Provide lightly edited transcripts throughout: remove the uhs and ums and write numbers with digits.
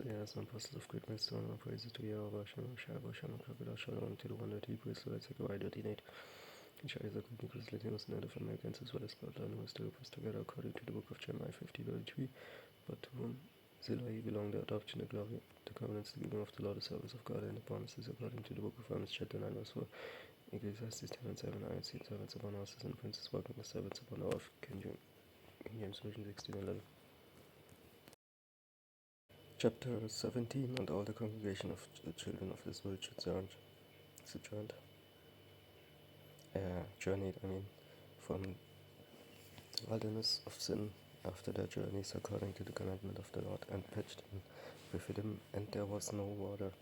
Yes, and apostles of great mercy, and praise to Yahweh, Shalom, Shalom, Shalom, Kabbalah, Shalom, to the one that he prays, so let's take a ride, ordinate. And share the good news, letting us know of Americans as well as bloodline was to us together according to the book of Jeremiah 50:33. But to whom Zillah belong the adoption, the glory, the covenants, the giving of the law, the service of God, and the promises according to the book of Romans chapter 9 verse 4. Ecclesiastes 10:7, I see servants upon houses and princes working the servants upon the earth. King James Version 16:11. Chapter 17, and all the congregation of the children of Israel journeyed from the wilderness of sin after their journeys according to the commandment of the Lord, and pitched in Rephidim, and there was no water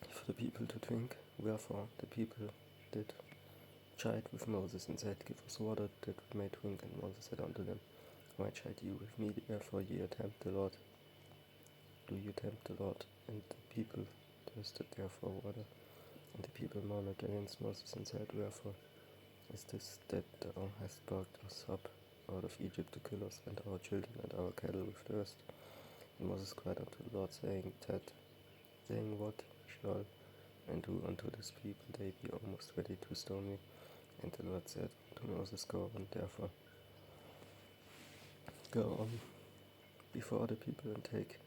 for the people to drink. Wherefore the people did chide with Moses, and said, Give us water that we may drink. And Moses said unto them, Why chide you with me? Therefore ye tempt the Lord. Do you tempt the Lord? And the people thirsted therefore water. And the people murmured against Moses, and said, Wherefore is this that thou hast brought us up out of Egypt to kill us, and our children, and our cattle with thirst? And Moses cried unto the Lord, saying, What shall I do unto this people? They be almost ready to stone me. And the Lord said unto Moses, Go on, therefore, go on before the people, and take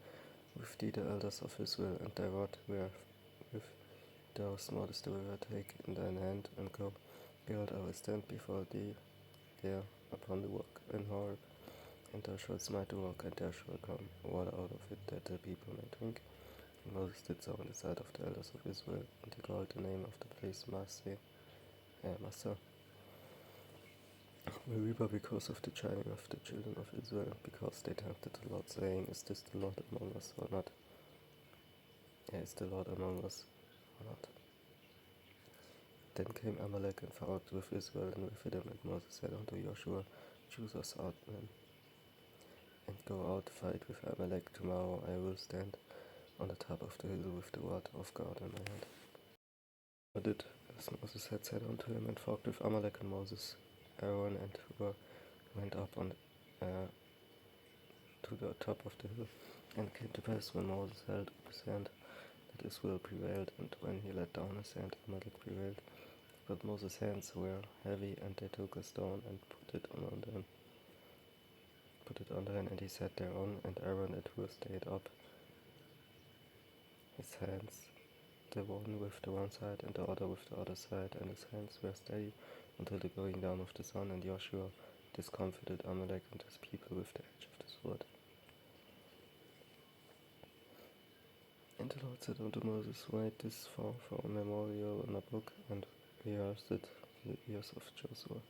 with thee the elders of Israel, and thy rod wherewith thou smootest the river, take in thine hand, and go. Behold, I will stand before thee there upon the rock in Horeb, and thou shalt smite the rock, and there shall come water out of it, that the people may drink. And Moses did so in the sight of the elders of Israel, and he called the name of the place Massah, Meribah, because of the chiding of the children of Israel, because they tempted the Lord, saying, Is this the Lord among us or not? Is the Lord among us or not? Then came Amalek and fought with Israel and with them, and Moses said unto Joshua, Choose us out men, and go out fight with Amalek. Tomorrow I will stand on the top of the hill with the rod of God in my hand. I did as Moses had said unto him, and fought with Amalek. And Moses, Aaron, and Hur went up to the top of the hill. And it came to pass, when Moses held up his hand, that Israel prevailed, and when he let down his hand, Amalek prevailed. But Moses' hands were heavy, and they took a stone and put it under him, and he sat thereon. And Aaron and Hur stayed up his hands, the one with the one side, and the other with the other side, and his hands were steady until the going down of the sun. And Joshua discomfited Amalek and his people with the edge of the sword. And the Lord said unto Moses, Write this for a memorial in a book, and rehearse it in the ears of Joshua.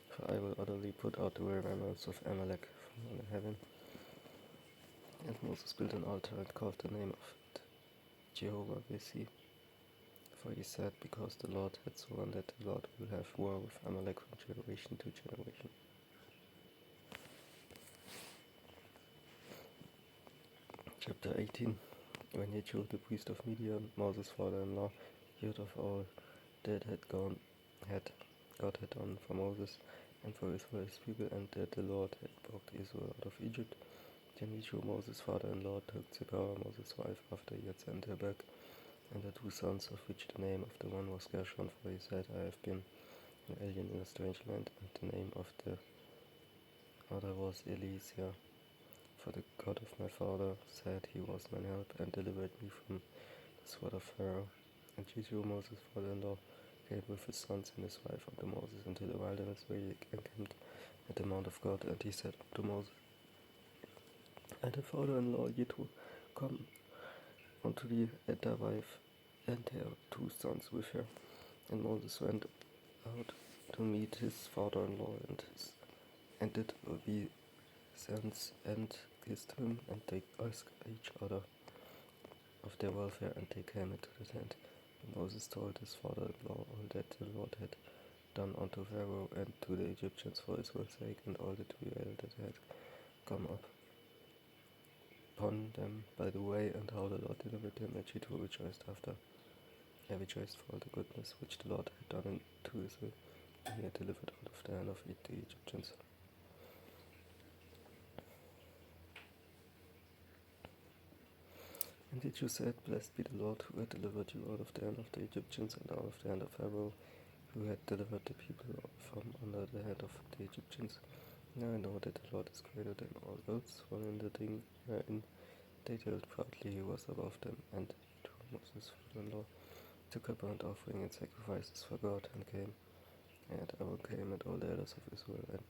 For I will utterly put out the remembrance of Amalek from under heaven. And Moses built an altar, and called the name of it Jehovah Nissi. For he said, Because the Lord had sworn that the Lord will have war with Amalek from generation to generation. Chapter 18. When Jethro, the priest of Midian, Moses' father-in-law, heard of all that God had done for Moses and for Israel his people, and that the Lord had brought Israel out of Egypt, then Jethro, Moses' father-in-law, took Zipporah, Moses' wife, after he had sent her back, and the two sons, of which the name of the one was Gershon, for he said, I have been an alien in a strange land, and the name of the other was Eliezer. For the God of my father said he was mine help, and delivered me from the sword of Pharaoh. And Jethro, Moses' father-in-law, came with his sons and his wife unto Moses into the wilderness, where he encamped at the mount of God. And he said unto Moses, And the father-in-law Jethro, come unto thee, and thy wife, and her two sons with her. And Moses went out to meet his father-in-law, and did obeisance, and kissed him, and they asked each other of their welfare, and they came into the tent. And Moses told his father-in-law all that the Lord had done unto Pharaoh and to the Egyptians for Israel's sake, and all the travail that had come up upon them by the way, and how the Lord delivered them. And Jethro rejoiced for all the goodness which the Lord had done unto Israel, and he had delivered out of the hand of the Egyptians. And the Jews said, Blessed be the Lord who had delivered you out of the hand of the Egyptians and out of the hand of Pharaoh, who had delivered the people from under the hand of the Egyptians. Now I know that the Lord is greater than all else, for in the thing wherein they dealt proudly he was above them. And he, through Moses' father-in-law, took a burnt offering and sacrifices for God, and came, and Aaron came, and all the elders of Israel, and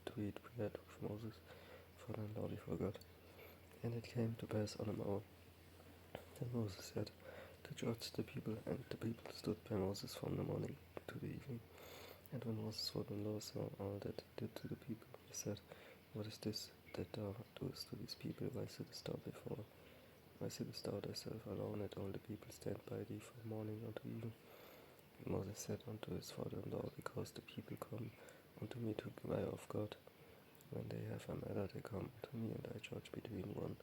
to eat bread with Moses' father-in-law before God. And it came to pass on a morrow that Moses said to judge the people, and the people stood by Moses from the morning to the evening. And when Moses' father-in-law saw all that he did to the people, he said, What is this that thou doest to these people? Why sittest thou thyself alone, and all the people stand by thee from morning unto evening? And Moses said unto his father-in-law, Because the people come unto me to inquire of God. When they have a matter, they come unto me, and I judge between one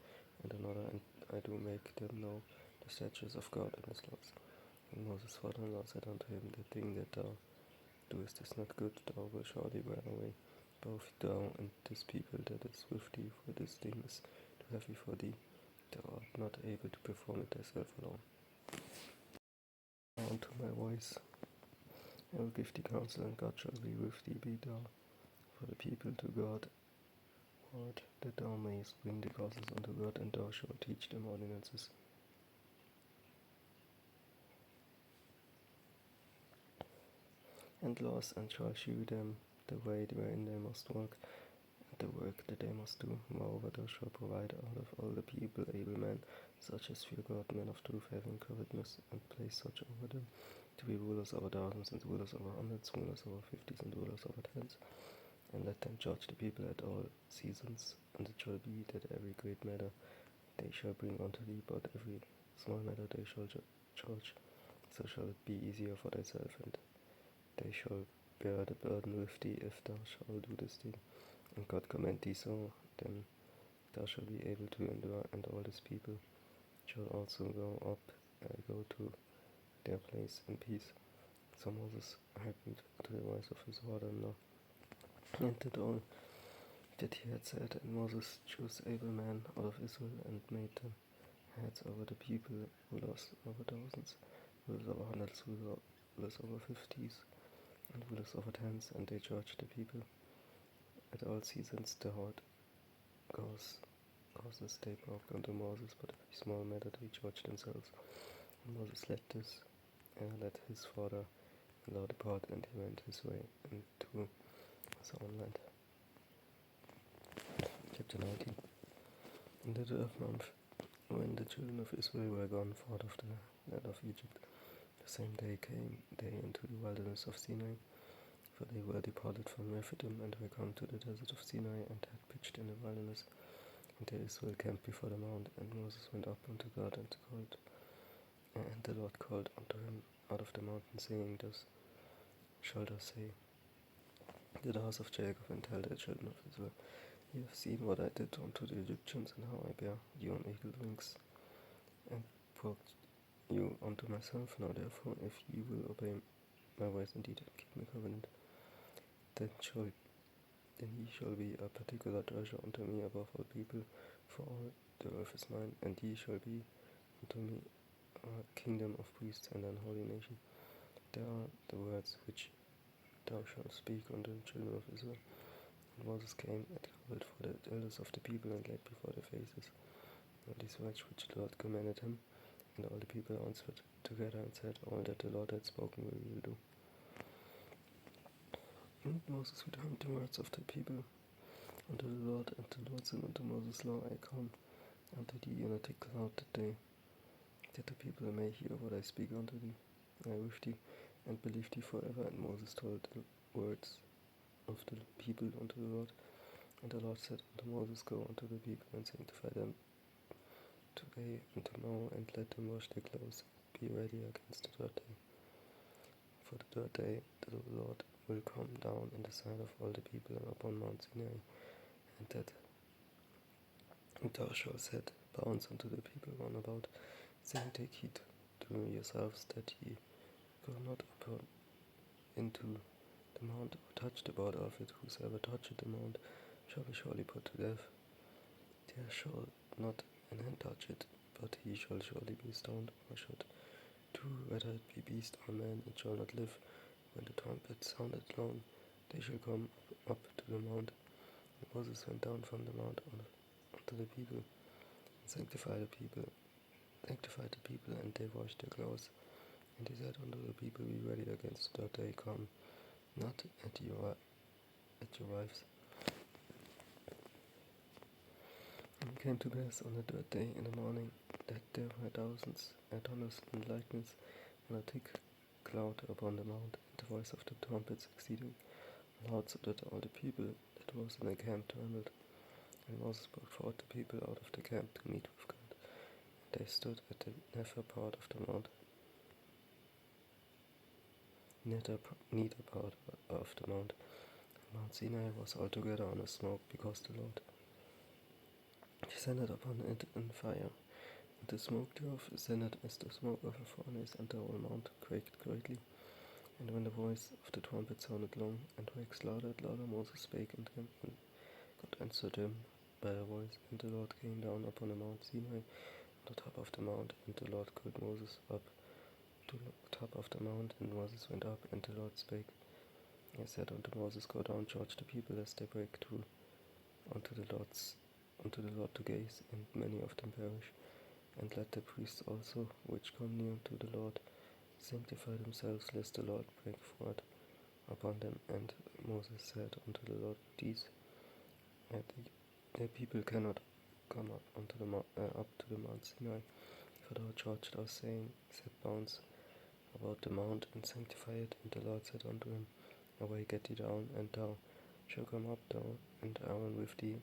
and another, and I do make them know the statutes of God and his laws. And Moses' father-in-law said unto him, The thing that thou doest is not good, thou wilt surely wear away, both thou and this people that is with thee, for this thing is too heavy for thee. Thou art not able to perform it thyself alone. Now unto my voice, I will give thee counsel, and God shall be with thee. Be thou for the people to God, Lord, that thou mayest bring the causes unto God, and thou shalt teach them ordinances. And laws, and shall shew them the way wherein they must walk, and the work that they must do. Moreover, thou shalt provide out of all the people able men, such as fear God, men of truth, having covetousness, and place such over them, to be rulers over thousands, and rulers over hundreds, rulers over fifties, and rulers over tens. And let them judge the people at all seasons. And it shall be that every great matter they shall bring unto thee, but every small matter they shall judge. So shall it be easier for thyself, and they shall bear the burden with thee, if thou shalt do this thing. And God commend thee so, then thou shalt be able to endure, and all this people shall also go to their place in peace. So Moses hearkened to the voice of his father-in-law, and did all that he had said. And Moses chose able men out of Israel, and made them heads over the people, rulers over thousands, rulers over hundreds, rulers over fifties, and rulers over tens, and they judged the people. At all seasons the hard causes they brought unto Moses, but every small matter they judged themselves. And Moses let his father-in-law depart, and he went his way into his own land. Chapter 19. In the 12th month, when the children of Israel were gone forth of the land of Egypt, the same day came they into the wilderness of Sinai, for they were departed from Rephidim, and were come to the desert of Sinai, and had pitched in the wilderness. And there Israel camped before the mount, and Moses went up unto God, and the Lord called unto him out of the mountain, saying, Thus shalt thou say to the house of Jacob, and tell the children of Israel, Ye have seen what I did unto the Egyptians, and how I bare you on eagle's wings, and brought you unto myself. Now therefore, if ye will obey my voice indeed, and keep my covenant, then ye shall be a particular treasure unto me above all people, for all the earth is mine, and ye shall be unto me a kingdom of priests and an holy nation. There are the words which thou shalt speak unto the children of Israel. And Moses came and called for the elders of the people, and laid before their faces all these words which the Lord commanded him. And all the people answered together and said, All that the Lord had spoken we will do. And Moses returned the words of the people unto the Lord, and the Lord said unto Moses, Lo, I come unto thee in a thick cloud that the people may hear what I speak unto thee. I with thee, and believe thee forever. And Moses told the words of the people unto the Lord. And the Lord said unto Moses, Go unto the people, and sanctify them today and tomorrow, and let them wash their clothes. Be ready against the third day. For the third day the Lord will come down in the sight of all the people upon Mount Sinai, and thou shalt set bounds unto the people round about, saying, Take heed to yourselves that ye go not up into the mount, or touch the border of it. Whosoever toucheth the mount shall be surely put to death. There shall not and hand touch it, but he shall surely be stoned, or should do, whether it be beast or man, it shall not live. When the trumpet sounded long, they shall come up to the mount. And Moses went down from the mount unto the people, and sanctified the people, and they washed their clothes. And he said unto the people, Be ready against that day come, not at your wives. And it came to pass on the third day in the morning that there were thousands and hundreds in likeness, and a thick cloud upon the mount, and the voice of the trumpets exceeding loud, so that all the people that was in the camp trembled. And Moses brought forth the people out of the camp to meet with God. And they stood at the nether part of the mount, neither part of the mount. Mount Sinai was altogether on a smoke, because the Lord descended upon it in fire. And the smoke thereof ascended as the smoke of a furnace, and the whole mount quaked greatly. And when the voice of the trumpet sounded long, and waxed louder and louder, Moses spake unto him, and God answered him by a voice. And the Lord came down upon the Mount Sinai, on the top of the mount, and the Lord called Moses up to the top of the mount, and Moses went up, and the Lord spake. He said unto Moses, Go down, judge the people, lest they break through unto the Lord to gaze, and many of them perish. And let the priests also, which come near to the Lord, sanctify themselves, lest the Lord break forth upon them. And Moses said unto the Lord, These the people cannot come up up to the Mount Sinai, for thou judged us, saying, Set bounds about the mount, and sanctify it. And the Lord said unto him, Away, get thee down, and thou shalt come up, thou and Aaron with thee,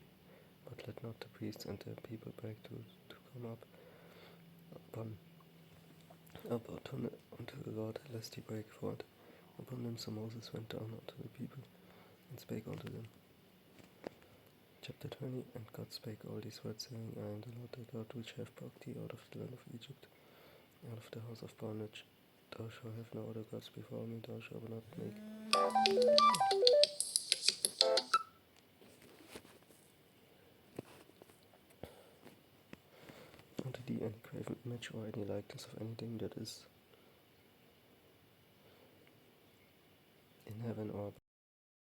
but let not the priests and the people break to come up unto the Lord, lest he break forth upon them. So Moses went down unto the people, and spake unto them. Chapter 20. And God spake all these words, saying, I am the Lord thy God, which have brought thee out of the land of Egypt, out of the house of bondage. Thou shalt have no other gods before me, thou shalt not make unto thee any graven image or any likeness of anything that is in heaven or above.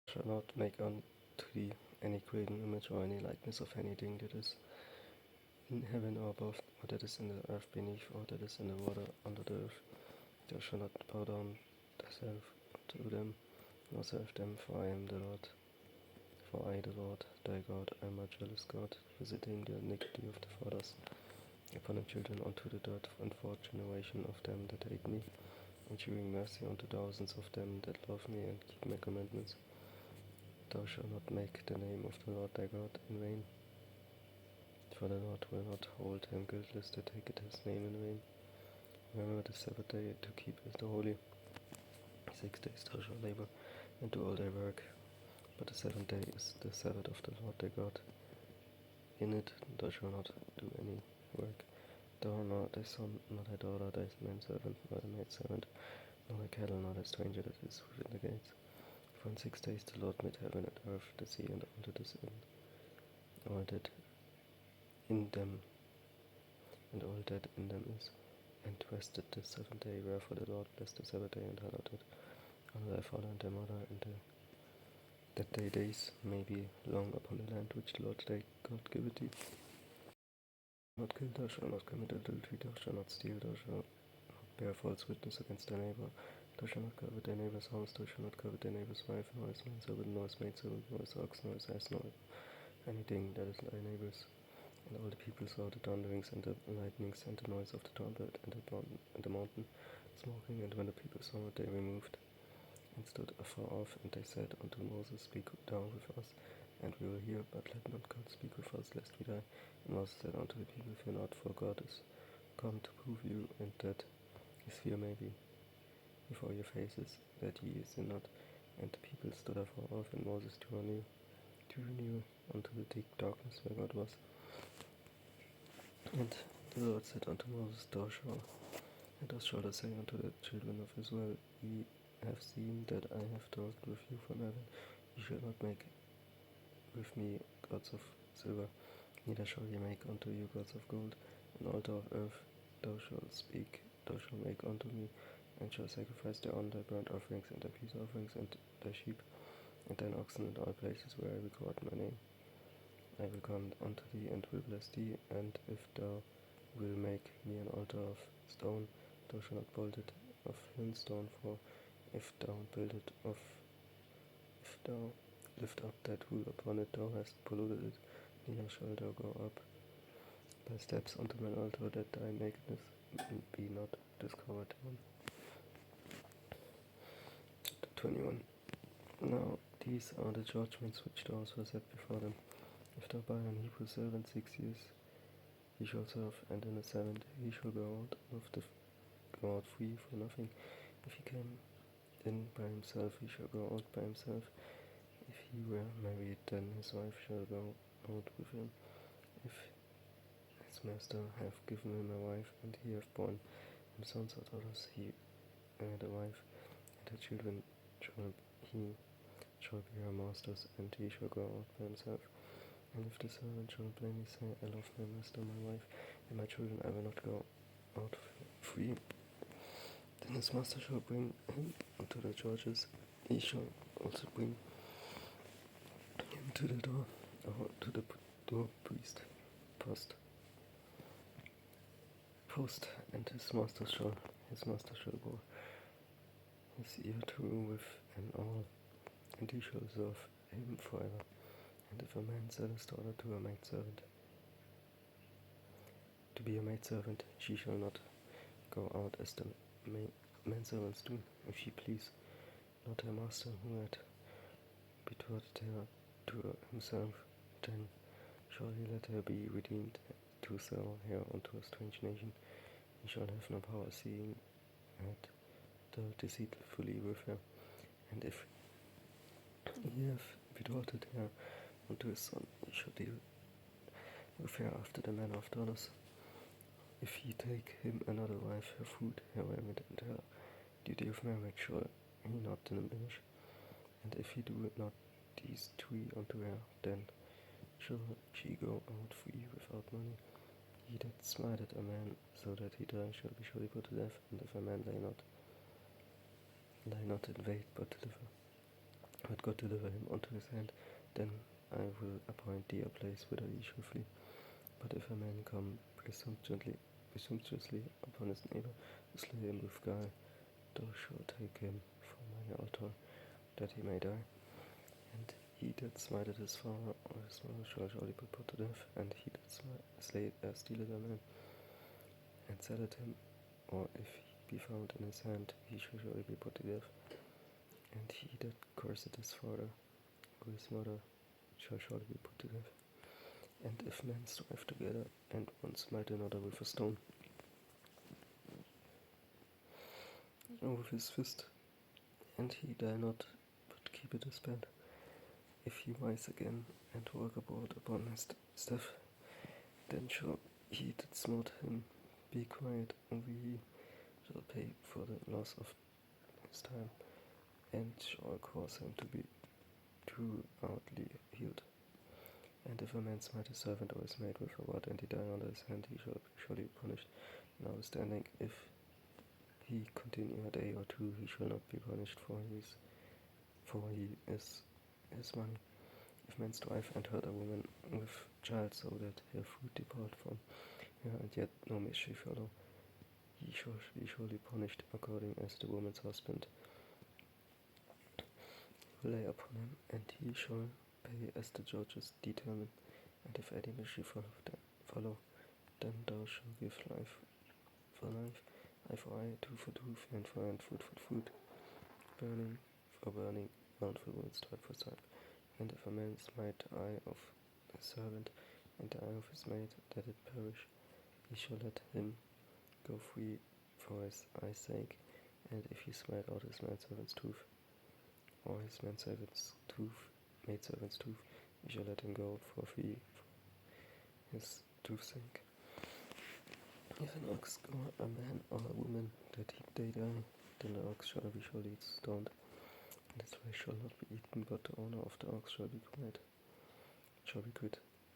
Thou shalt not make unto thee any graven image or any likeness of anything that is in heaven or above, or that is in the earth beneath, or that is in the water under the earth. Thou shalt not bow down thyself unto them, nor serve them, for I am the Lord. For I, the Lord thy God, am a jealous God, visiting the iniquity of the fathers upon the children unto the third and fourth generation of them that hate me, and shewing mercy unto thousands of them that love me and keep my commandments. Thou shalt not make the name of the Lord thy God in vain, for the Lord will not hold him guiltless that taketh his name in vain. Remember the Sabbath day to keep it holy. 6 days thou shalt labor and do all thy work, but the seventh day is the Sabbath of the Lord thy God. In it thou shalt not do any work, thou, nor thy son, nor thy daughter, thy manservant, nor thy maidservant, nor thy cattle, nor thy stranger that is within the gates. For in 6 days the Lord made heaven and earth, the sea, and unto the sea, all that in them, and all that in them is, and rested the seventh day. Wherefore the Lord blessed the Sabbath day and hallowed it. Honor thy father and thy mother, and that thy days may be long upon the land which the Lord thy God giveth thee. Not kill, thou shalt not commit adultery, thou shalt not steal, thou shalt not bear false witness against thy neighbor, thou shalt not covet thy neighbor's house, thou shalt not covet thy neighbor's wife, nor his manservant, nor his maidservant, nor his ox, nor his ass, nor anything that is thy neighbor's. And all the people saw the thunderings and the lightnings and the noise of the trumpet and the mountain smoking. And when the people saw it, they removed and stood afar off. And they said unto Moses, Speak thou with us, and we will hear, but let not God speak with us, lest we die. And Moses said unto the people, Fear not, for God is come to prove you, and that his fear may be before your faces, that ye sin not. And the people stood afar off, and Moses drew near unto the thick darkness where God was. And the Lord said unto Moses, Thus shalt say unto the children of Israel, Ye have seen that I have talked with you from heaven. Ye shall not make with me gods of silver, Neither shall ye make unto you gods of gold, an altar of earth. Thou shalt make unto me, and shalt sacrifice thereon thy burnt offerings, and thy peace offerings, and thy sheep, and thine oxen in all places where I record my name. I will come unto thee, and will bless thee, and if thou wilt make me an altar of stone, thou shalt not build it of hewn stone, for if thou lift up that wood upon it, thou hast polluted it, neither shalt thou go up thy steps unto mine altar, that thy nakedness be not discovered thereon. 21. Now these are the judgments which thou hast set before them. If thou buy an Hebrew servant 6 years, he shall serve, and in the 7th he shall go out free for nothing. If he came in by himself, he shall go out by himself. If he were married, then his wife shall go out with him. If his master have given him a wife, and he have borne him sons or daughters, he and a wife, and her children shall be her master's, and he shall go out by himself. And if the servant shall plainly say, I love my master, my wife, and my children, I will not go out free, then his master shall bring him unto the judges. He shall also bring him to the door, or to the door post, and his master shall bore his ear through with an awl, and he shall serve him forever. And if a man sell his daughter to a maidservant, to be a maidservant, she shall not go out as the manservants do, if she please, not her master who had betrothed her to himself. Then shall he let her be redeemed to sell her unto a strange nation. He shall have no power, seeing had dealt deceitfully with her. And if he have betrothed her unto his son, he shall deal with her after the manner of daughters. If he take him another wife, her food, her raiment, and her duty of marriage shall he not diminish. And if he do not these 3 unto her, then shall she go out free without money. He that smiteth a man so that he die shall be surely put to death. And if a man lie not in wait, but God deliver him unto his hand, then I will appoint thee a place whither he shall flee. But if a man come presumptuously upon his neighbor, to slay him with guile, thou shalt take him from mine altar, that he may die. And he that smiteth his father or his mother shall surely be put to death. And he that stealeth a man, and selleth him, or if he be found in his hand, he shall surely be put to death. And he that curseth his father or his mother shall surely be put to death. And if men strive together, and one smite another with a stone, or with his fist, and he die not, but keepeth his bed, if he rise again, and walk abroad upon his staff, then shall he that smote him be quiet, and he shall pay for the loss of his time, and shall cause him to be truly healed. And if a man smite his servant or his maid with a rod, and he die under his hand, he shall be surely punished. Notwithstanding, if he continue a day or 2, he shall not be punished, for he is his money. If men strive and hurt a woman with child, so that her food depart from her, and yet no mischief follow, he shall be surely punished according as the woman's husband will lay upon him, and he shall pay as the judges determine. And if any mischief follow, then thou shalt give life for life, eye for eye, tooth for tooth, hand for hand, foot for foot, burning for burning, wound for wound, stripe for stripe. And if a man smite the eye of his servant, and the eye of his maid, that it perish, he shall let him go free for his eye's sake. And if he smite out his manservant's tooth, or his maidservant's tooth, he shall let him go for free for his tooth's sake. If an ox or a man or a woman that they die, then the ox shall be surely stoned, and its flesh shall not be eaten, but the owner of the ox shall be quit.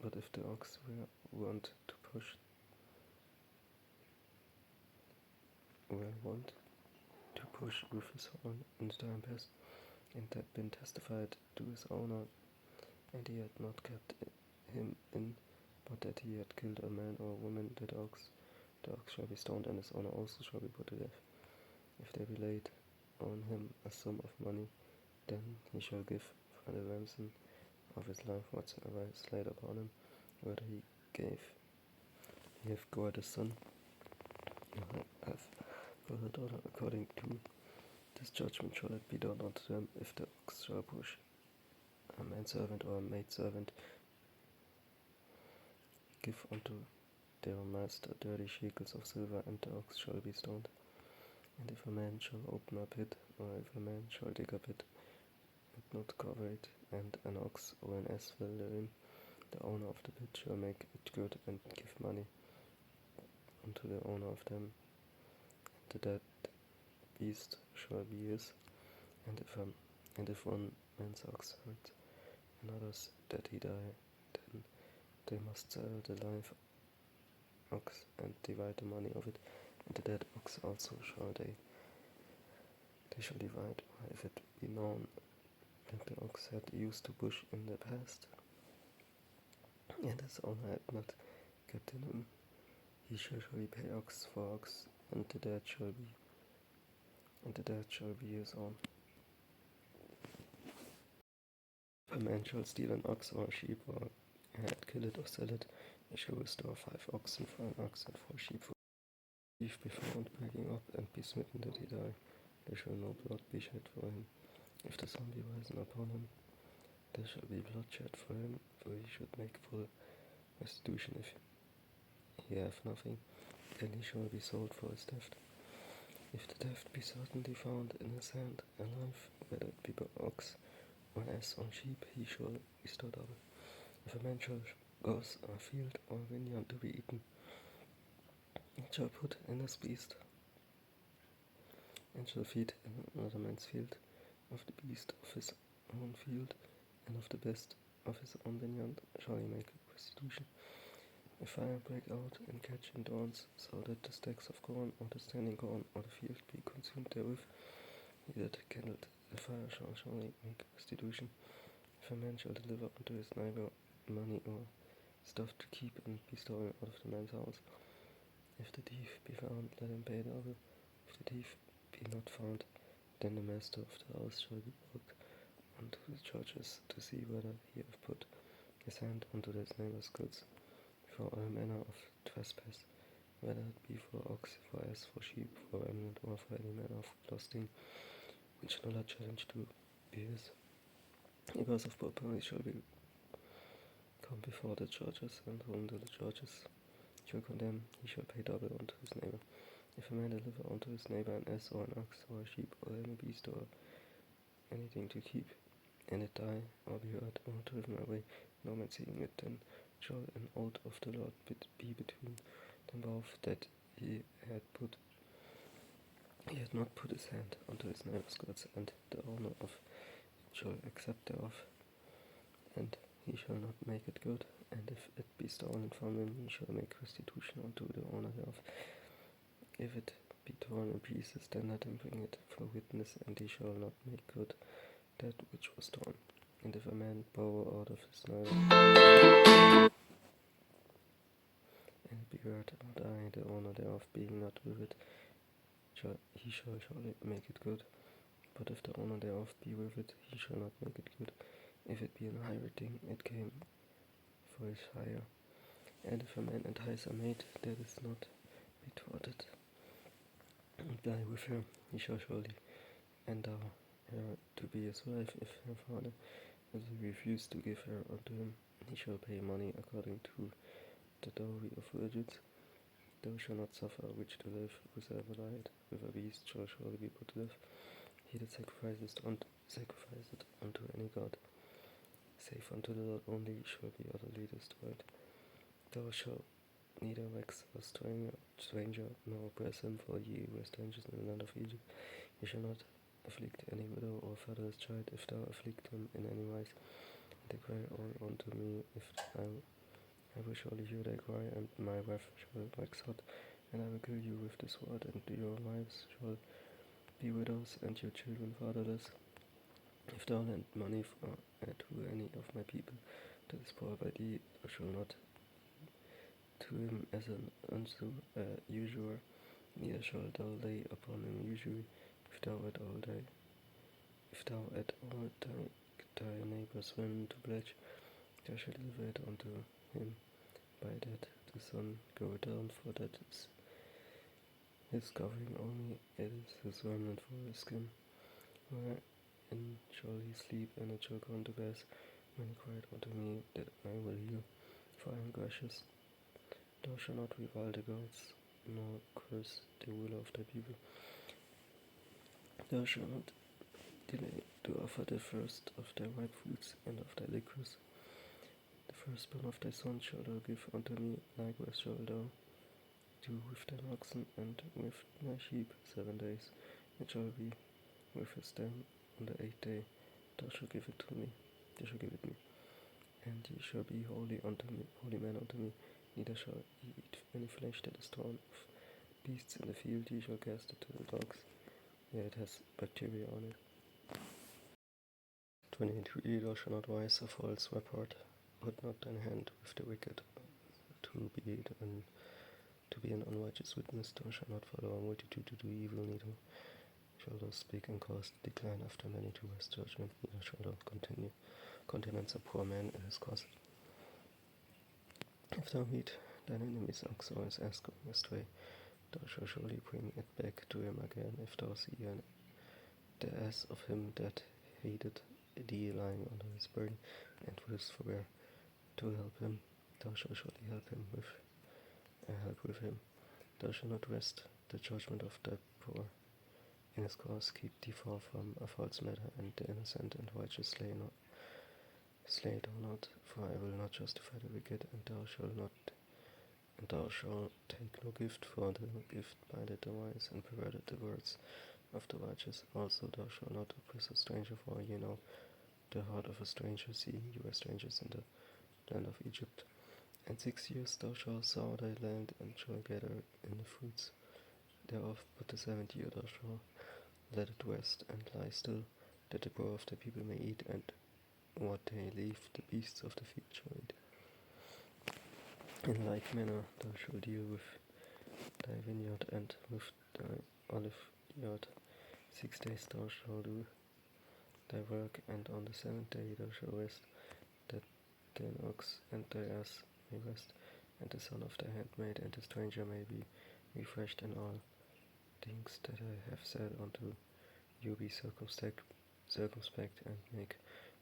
But if the ox want to push with his horn in the time past, and had been testified to his owner, and he had not kept him in, but that he had killed a man or a woman, the ox shall be stoned, and his owner also shall be put to death. If they be laid on him a sum of money, then he shall give for the ransom of his life whatsoever is laid upon him, whether he have got a son, or have got a daughter. According to this judgment shall it be done unto them, if the ox shall push a manservant or a maidservant, give unto their master 30 shekels of silver, and the ox shall be stoned. And if a man shall open a pit, or if a man shall dig a pit, and not cover it, and an ox or an ass fell therein, the owner of the pit shall make it good, and give money unto the owner of them, and the dead beast shall be his. And if one man's ox hurt another's that he die, then they must sell the live ox and divide the money of it, and the dead ox also shall they shall divide. Or if it be known that the ox had used to push in the past, and his owner had not kept in him, he shall surely pay ox for ox, and the dead shall be his own. If a man shall steal an ox or a sheep, or kill it or sell it, he shall restore 5 oxen for an ox and 4 sheep for a thief be found breaking up and be smitten that he die. There shall no blood be shed for him. If the sun be risen upon him, there shall be bloodshed for him, for he should make full restitution. If he have nothing, then he shall be sold for his theft. If the theft be certainly found in his hand alive, whether it be ox or ass or sheep, he shall restore double. If a man shall cause a field or vineyard to be eaten, he shall put in his beast, and shall feed in another man's field of the beast of his own field, and of the best of his own vineyard shall he make restitution. If fire break out and catch in thorns, so that the stacks of corn or the standing corn or the field be consumed therewith, he that kindled the fire shall surely make restitution. If a man shall deliver unto his neighbor money or stuff to keep and be stolen out of the man's house, if the thief be found, let him pay double. If the thief be not found, then the master of the house shall be brought unto the judges to see whether he have put his hand unto his neighbor's goods, for all manner of trespass, whether it be for ox, for ass, for sheep, for remnant, or for any manner of lost thing, which no challenge to be his. Because of property shall be come before the judges, and whom the judges shall condemn, he shall pay double unto his neighbor. If a man deliver unto his neighbor an ass or an ox or a sheep or any beast or anything to keep, and it die or be hurt or driven away, no man seeing it, then shall an oath of the Lord be between them both, that he had not put his hand unto his neighbor's goods, and the owner of it shall accept thereof, and he shall not make it good. And if it be stolen from him, he shall make restitution unto the owner thereof. If it be torn in pieces, then let him bring it for witness, and he shall not make good that which was torn. And if a man borrow out of his neighbor, and be hurt or die, the owner thereof being not with it, he shall surely make it good. But if the owner thereof be with it, he shall not make it good. If it be an hired thing, it came for his hire. And if a man entice a maid that is not betrothed, and die with her, he shall surely endow her to be his wife. If her father has refused to give her unto him, he shall pay money according to the dowry of virgins. Thou shalt not suffer a witch to live. Whosoever lieth with a beast shall surely be put to death. He that sacrificeth unto any god, save unto the Lord only, shall be utterly destroyed. Thou shalt neither vex a stranger, nor oppress him, for ye were strangers in the land of Egypt. Ye shall not afflict any widow or fatherless child, if thou afflict them in any wise. And they cry all unto me, if I I will surely hear thy cry, and my wrath shall wax hot, and I will kill you with the sword, and your wives shall be widows, and your children fatherless. If thou lend money to any of my people that is poor by thee, thou shalt not to him as an unto usurer, neither shalt thou lay upon him usury. If thou at all take thy neighbour's women to pledge, thou shalt deliver it unto him by that the sun go down, for that is his covering only, it is his remnant for his skin. Wherein shall he sleep, and it shall come to pass, when he cried unto me, that I will hear, for I am gracious. Thou shalt not revile the gods, nor curse the ruler of thy people. Thou shalt not delay to offer the first of thy ripe fruits and of thy liquors. The firstborn of thy son shalt thou give unto me, likewise shalt thou do with thine oxen and with thy sheep 7 days. It shall be with his dam on the 8th day. Thou shalt give it to me. Thou shalt give it me. And ye shall be holy men unto me. Neither shall ye eat any flesh that is torn of beasts in the field. Ye shall cast it to the dogs. Yeah, it has bacteria on it. 23. Thou shalt not rise a false report. Put not thine hand with the wicked, to be an unrighteous witness. Thou shalt not follow a multitude to do evil, neither shalt thou speak and cause decline after many to rest judgment, neither shalt thou countenance a poor man in his cause. If thou meet thine enemy's ox or his ass going astray, thou shalt surely bring it back to him again. If thou see the ass of him that hated thee lying under his burden, and wouldst forbear to help him, thou shalt surely help with him. Thou shalt not rest the judgment of the poor in his cause. Keep thee far from a false matter, and the innocent and righteous slay thou not, for I will not justify the wicked, and thou shalt take no gift, for the gift bindeth the wise, and perverted the words of the righteous. Also thou shalt not oppress a stranger, for ye know the heart of a stranger, seeing you are strangers in the land of Egypt. And 6 years thou shalt sow thy land, and shalt gather in the fruits thereof, but the 7th year thou shalt let it rest and lie still, that the poor of the people may eat, and what they leave the beasts of the field shall eat. In like manner thou shalt deal with thy vineyard and with thy olive yard. 6 days thou shalt do thy work, and on the 7th day thou shalt rest, that thine ox and thy ass may rest, and the son of thy handmaid and the stranger may be refreshed, in all things that I have said unto you be circumspect, and make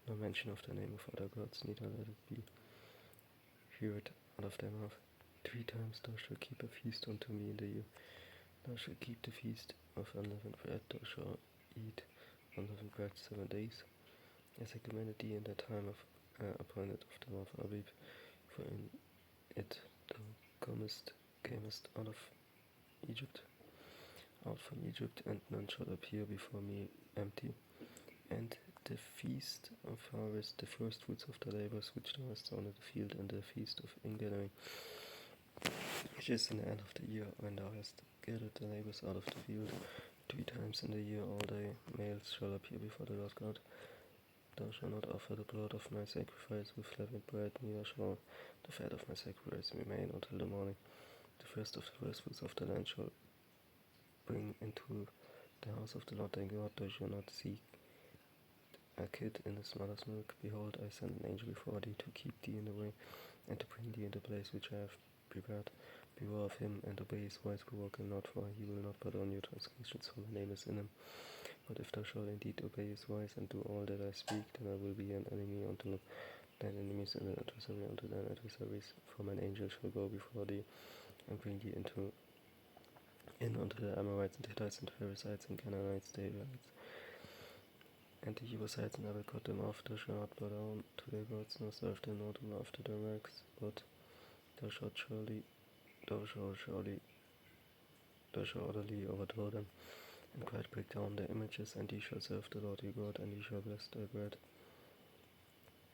no mention of the name of other gods, neither let it be heard out of thy mouth. 3 times thou shalt keep a feast unto me in the year. Thou shalt keep the feast of unleavened bread. Thou shalt eat unleavened bread 7 days, as I commanded thee in the time of appointed of the month Abib, for in it thou camest out from Egypt, and none shall appear before me empty. And the feast of harvest, the first fruits of the labors which thou hast sown in the field, and the feast of ingathering, which is in the end of the year, when thou hast gathered the labors out of the field. 3 times in the year all thy males shall appear before the Lord God. Thou shalt not offer the blood of my sacrifice with leavened bread, neither shall the fat of my sacrifice remain until the morning. The first of the first fruits of the land shall bring into the house of the Lord thy God. Thou shalt not seek a kid in his mother's milk. Behold, I send an angel before thee to keep thee in the way, and to bring thee in the place which I have prepared. Beware of him, and obey his voice, provoke him not, for he will not pardon your transgressions, for my name is in him. But if thou shalt indeed obey his voice, and do all that I speak, then I will be an enemy unto thine enemies, and an adversary unto thine adversaries. For mine angel shall go before thee, and bring thee in unto the Amorites, and Hittites, and Perizzites, and Canaanites, the Hivites, and the Jebusites, and I will cut them off. Thou shalt not bow down to their gods, nor serve them, nor do after their works, but thou shalt utterly overthrow them, and quite break down their images, and ye shall serve the Lord your God, and ye shall bless thy bread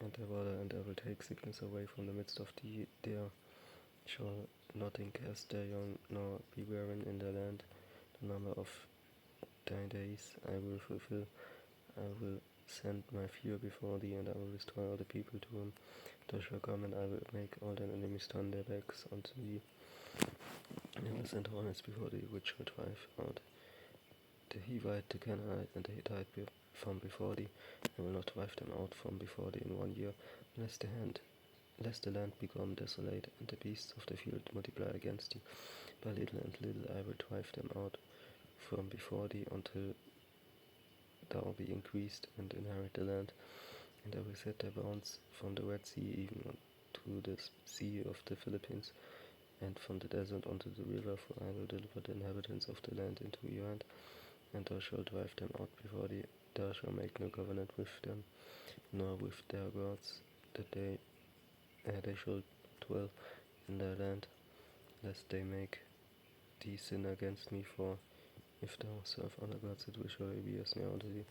and their water, and I will take sickness away from the midst of their shall nothing cast their young, nor be barren in the land. The number of thy days I will fulfill. I will send my fear before thee, and I will destroy all the people to whom thou shalt come, and I will make all thine enemies turn their backs unto thee. And I will send hornets before thee, which shall drive out the Hivite, the Canaanite, and the Hittite from before thee. I will not drive them out from before thee in 1 year, lest the land become desolate, and the beasts of the field multiply against thee. By little and little I will drive them out from before thee, until thou be increased and inherit the land. And I will set thy bounds from the Red Sea even to the sea of the Philippines, and from the desert unto the river, for I will deliver the inhabitants of the land into your hand, and thou shalt drive them out before thee. Thou shalt make no covenant with them, nor with their gods, that they shall dwell in their land, lest they make thee sin against me. For if thou serve other gods, it will surely be a snare unto thee.